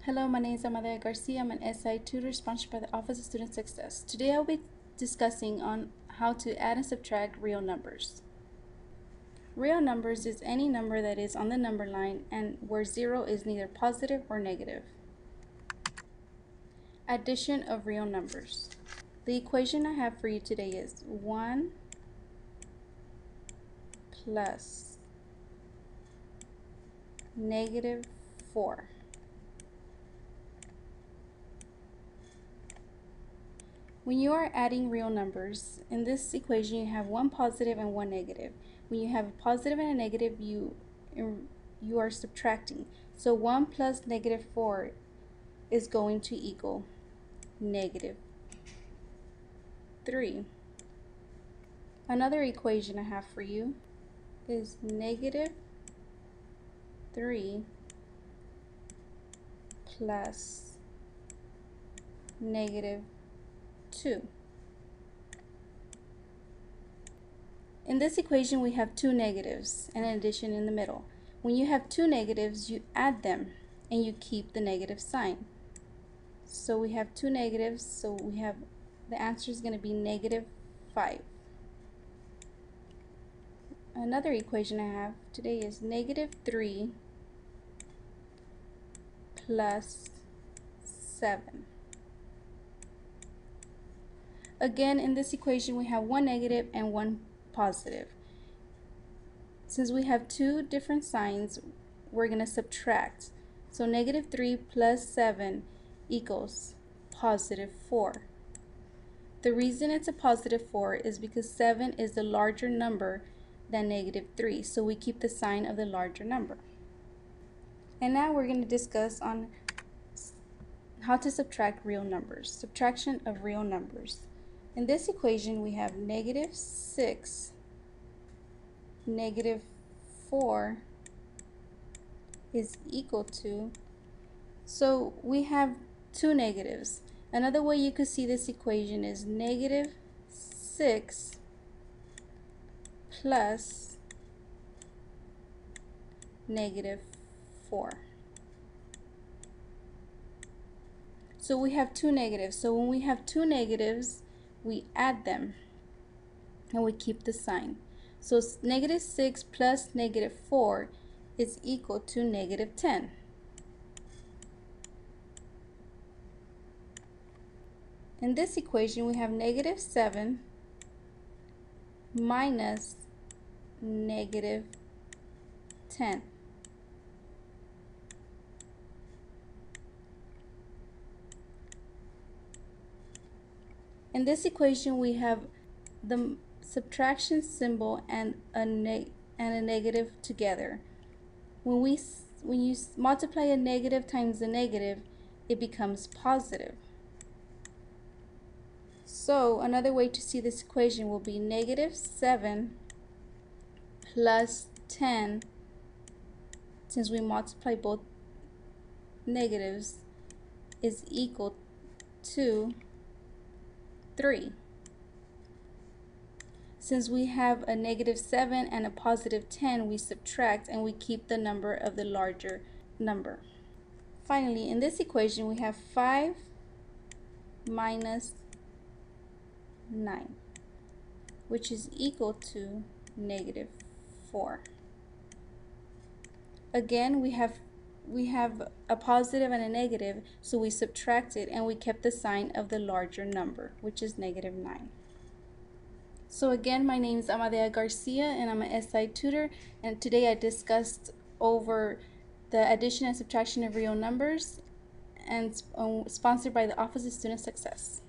Hello, my name is Amadea Garcia. I'm an SI tutor sponsored by the Office of Student Success. Today I'll be discussing on how to add and subtract real numbers. Real numbers is any number that is on the number line and where 0 is neither positive or negative. Addition of real numbers. The equation I have for you today is 1 plus negative 4. When you are adding real numbers, in this equation you have one positive and one negative. When you have a positive and a negative, you are subtracting. So 1 plus negative 4 is going to equal negative 3. Another equation I have for you is negative 3 plus negative 2. In this equation we have two negatives and an addition in the middle. When you have two negatives, you add them and you keep the negative sign. So we have two negatives, so we have the answer is going to be negative 5. Another equation I have today is negative 3 plus 7. Again, in this equation we have one negative and one positive. Since we have two different signs, we're going to subtract. So negative 3 plus 7 equals positive 4. The reason it's a positive 4 is because 7 is the larger number than negative 3, so we keep the sign of the larger number. And now we're going to discuss on how to subtract real numbers. Subtraction of real numbers. In this equation we have negative 6, negative 4 is equal to, so we have two negatives. Another way you could see this equation is negative 6 plus negative 4. So we have two negatives. So when we have two negatives, we add them and we keep the sign. So negative 6 plus negative 4 is equal to negative 10. In this equation we have negative 7 minus negative 10. In this equation we have the subtraction symbol and a negative together. When you multiply a negative times a negative, it becomes positive. So another way to see this equation will be negative 7 plus 10, since we multiply both negatives, is equal to 3. Since we have a negative 7 and a positive 10, we subtract and we keep the number of the larger number. Finally, in this equation we have 5 minus 9, which is equal to negative 4. Again, we have a positive and a negative, so we subtracted and we kept the sign of the larger number, which is negative 9. So again, my name is Amadea Garcia and I'm an SI tutor, and today I discussed over the addition and subtraction of real numbers, and sponsored by the Office of Student Success.